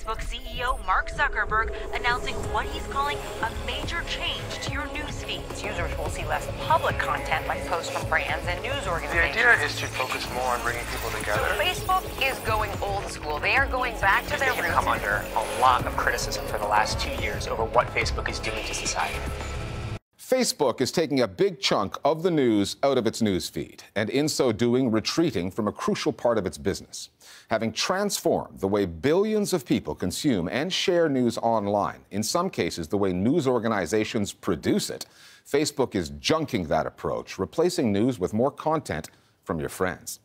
Facebook CEO Mark Zuckerberg announcing what he's calling a major change to your news feeds. Users will see less public content like posts from brands and news organizations. The idea is to focus more on bringing people together. So Facebook is going old school. They are going back to their roots. Come under a lot of criticism for the last 2 years over what Facebook is doing to society. Facebook is taking a big chunk of the news out of its news feed, and in so doing, retreating from a crucial part of its business. Having transformed the way billions of people consume and share news online, in some cases the way news organizations produce it, Facebook is junking that approach, replacing news with more content from your friends.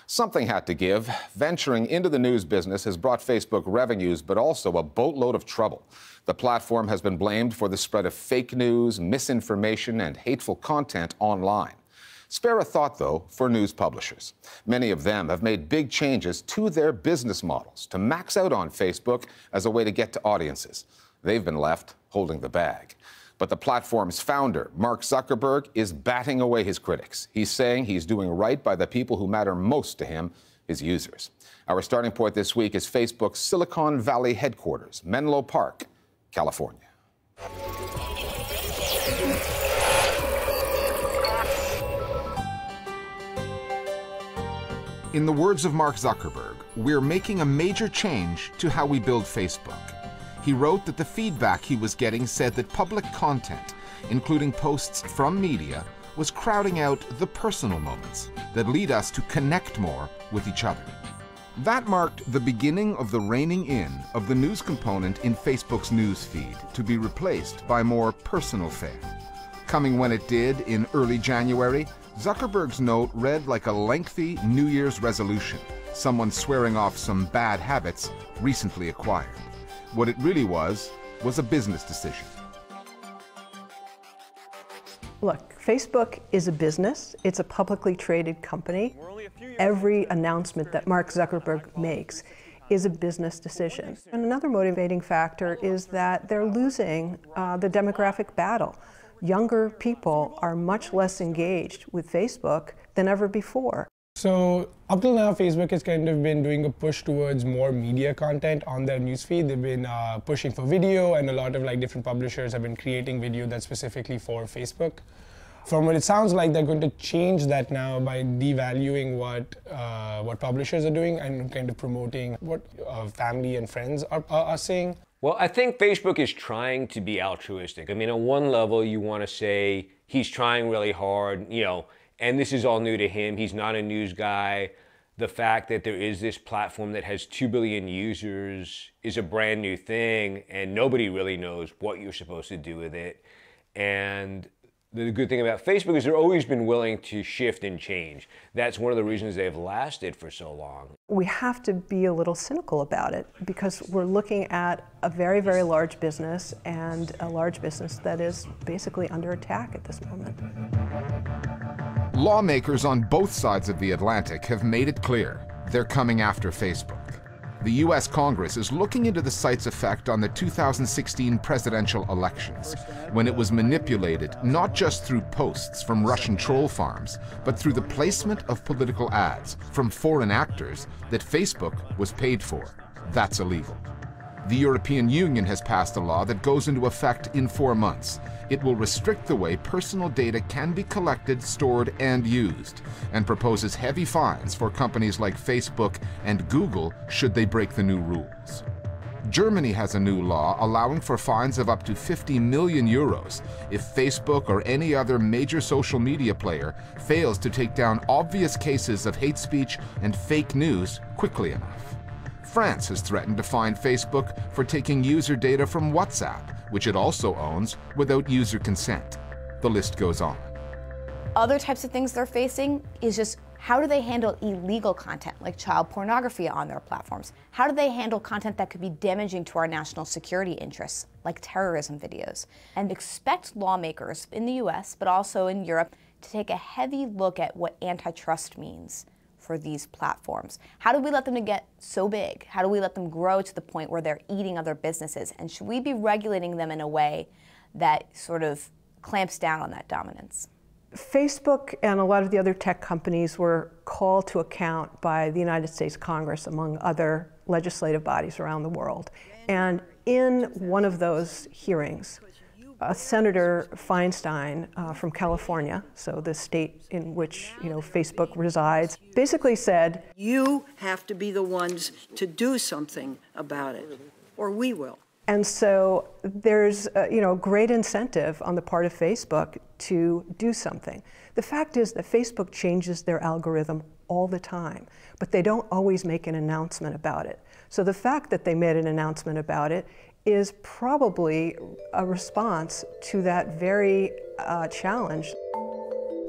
Something had to give. Venturing into the news business has brought Facebook revenues, but also a boatload of trouble. The platform has been blamed for the spread of fake news, misinformation, and hateful content online. Spare a thought, though, for news publishers. Many of them have made big changes to their business models to max out on Facebook as a way to get to audiences. They've been left holding the bag. But the platform's founder, Mark Zuckerberg, is batting away his critics. He's saying he's doing right by the people who matter most to him, his users. Our starting point this week is Facebook's Silicon Valley headquarters, Menlo Park, California. In the words of Mark Zuckerberg, we're making a major change to how we build Facebook. He wrote that the feedback he was getting said that public content, including posts from media, was crowding out the personal moments that lead us to connect more with each other. That marked the beginning of the reining in of the news component in Facebook's news feed to be replaced by more personal fare. Coming when it did in early January, Zuckerberg's note read like a lengthy New Year's resolution, someone swearing off some bad habits recently acquired. What it really was a business decision. Look, Facebook is a business. It's a publicly traded company. Every announcement that Mark Zuckerberg makes is a business decision. And another motivating factor is that they're losing the demographic battle. Younger people are much less engaged with Facebook than ever before. So up till now, Facebook has kind of been doing a push towards more media content on their newsfeed. They've been pushing for video, and a lot of different publishers have been creating video that's specifically for Facebook. From what it sounds like, they're going to change that now by devaluing what publishers are doing and kind of promoting what family and friends are saying. Well, I think Facebook is trying to be altruistic. I mean, on one level, you want to say he's trying really hard, and this is all new to him. He's not a news guy. The fact that there is this platform that has 2 billion users is a brand new thing, and nobody really knows what you're supposed to do with it. And the good thing about Facebook is they've always been willing to shift and change. That's one of the reasons they've lasted for so long. We have to be a little cynical about it because we're looking at a very, very large business, and a large business that is basically under attack at this moment. Lawmakers on both sides of the Atlantic have made it clear they're coming after Facebook. The U.S. Congress is looking into the site's effect on the 2016 presidential elections, when it was manipulated not just through posts from Russian troll farms, but through the placement of political ads from foreign actors that Facebook was paid for. That's illegal. The European Union has passed a law that goes into effect in 4 months. It will restrict the way personal data can be collected, stored, and used, and proposes heavy fines for companies like Facebook and Google should they break the new rules. Germany has a new law allowing for fines of up to 50 million euros if Facebook or any other major social media player fails to take down obvious cases of hate speech and fake news quickly enough. France has threatened to fine Facebook for taking user data from WhatsApp, which it also owns, without user consent. The list goes on. Other types of things they're facing is just how do they handle illegal content like child pornography on their platforms? How do they handle content that could be damaging to our national security interests, like terrorism videos? And expect lawmakers in the US, but also in Europe, to take a heavy look at what antitrust means for these platforms. How do we let them get so big? How do we let them grow to the point where they're eating other businesses? And should we be regulating them in a way that sort of clamps down on that dominance? Facebook and a lot of the other tech companies were called to account by the United States Congress, among other legislative bodies around the world. And in one of those hearings, Senator Feinstein from California, so the state in which Facebook resides, basically said, "You have to be the ones to do something about it, or we will." And so there's great incentive on the part of Facebook to do something. The fact is that Facebook changes their algorithm all the time, but they don't always make an announcement about it. So the fact that they made an announcement about it is probably a response to that very challenge.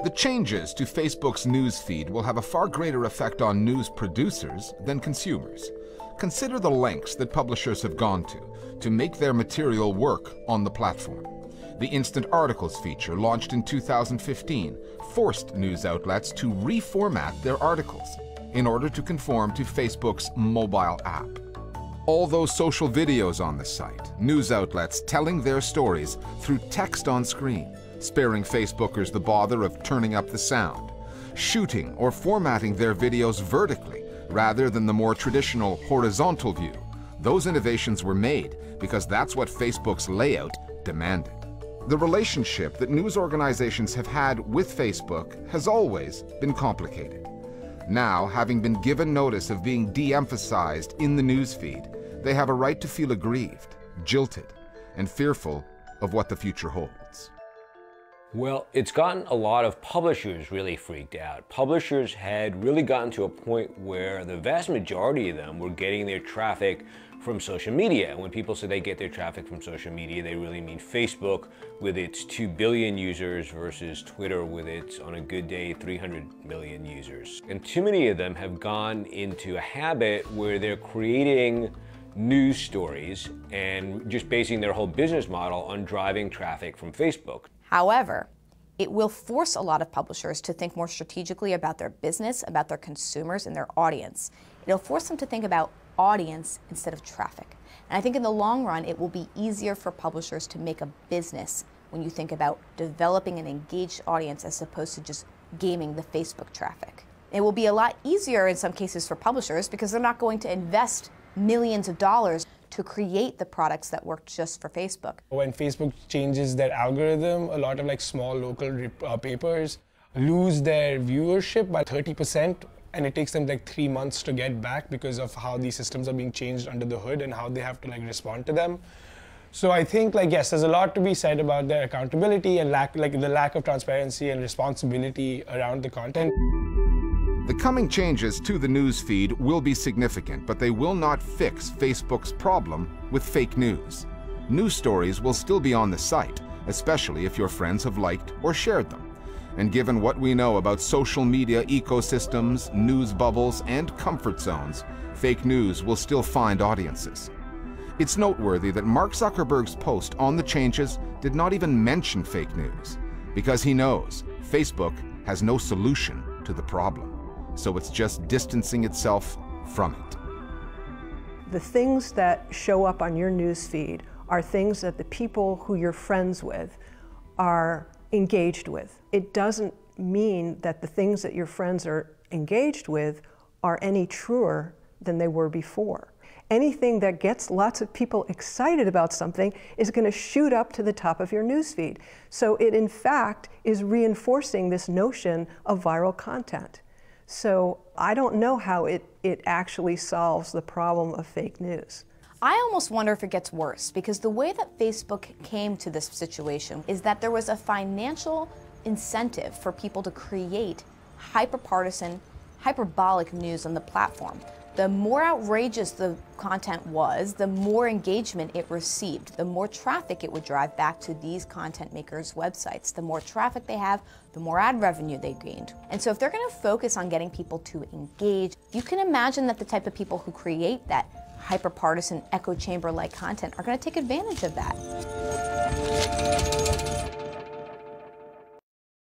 The changes to Facebook's news feed will have a far greater effect on news producers than consumers. Consider the lengths that publishers have gone to make their material work on the platform. The Instant Articles feature, launched in 2015, forced news outlets to reformat their articles in order to conform to Facebook's mobile app. All those social videos on the site, news outlets telling their stories through text on screen, sparing Facebookers the bother of turning up the sound, shooting or formatting their videos vertically rather than the more traditional horizontal view. Those innovations were made because that's what Facebook's layout demanded. The relationship that news organizations have had with Facebook has always been complicated. Now, having been given notice of being de-emphasized in the newsfeed, they have a right to feel aggrieved, jilted, and fearful of what the future holds. Well, it's gotten a lot of publishers really freaked out. Publishers had really gotten to a point where the vast majority of them were getting their traffic from social media. And when people say they get their traffic from social media, they really mean Facebook with its 2 billion users versus Twitter with its, on a good day, 300 million users. And too many of them have gone into a habit where they're creating news stories and just basing their whole business model on driving traffic from Facebook. However, it will force a lot of publishers to think more strategically about their business, about their consumers and their audience. It'll force them to think about audience instead of traffic. And I think in the long run, it will be easier for publishers to make a business when you think about developing an engaged audience as opposed to just gaming the Facebook traffic. It will be a lot easier in some cases for publishers because they're not going to invest millions of dollars to create the products that work just for Facebook. When Facebook changes their algorithm, a lot of small local papers lose their viewership by 30%, and it takes them 3 months to get back because of how these systems are being changed under the hood and how they have to respond to them. So I think yes, there's a lot to be said about their accountability and the lack of transparency and responsibility around the content. The coming changes to the news feed will be significant, but they will not fix Facebook's problem with fake news. News stories will still be on the site, especially if your friends have liked or shared them. And given what we know about social media ecosystems, news bubbles, and comfort zones, fake news will still find audiences. It's noteworthy that Mark Zuckerberg's post on the changes did not even mention fake news, because he knows Facebook has no solution to the problem. So it's just distancing itself from it. The things that show up on your news feed are things that the people who you're friends with are engaged with. It doesn't mean that the things that your friends are engaged with are any truer than they were before. Anything that gets lots of people excited about something is going to shoot up to the top of your newsfeed. So it, in fact, is reinforcing this notion of viral content. So I don't know how it actually solves the problem of fake news. I almost wonder if it gets worse, because the way that Facebook came to this situation is that there was a financial incentive for people to create hyper-partisan, hyperbolic news on the platform. The more outrageous the content was, the more engagement it received, the more traffic it would drive back to these content makers' websites. The more traffic they have, the more ad revenue they gained. And so if they're going to focus on getting people to engage, you can imagine that the type of people who create that hyper-partisan, echo chamber-like content are going to take advantage of that.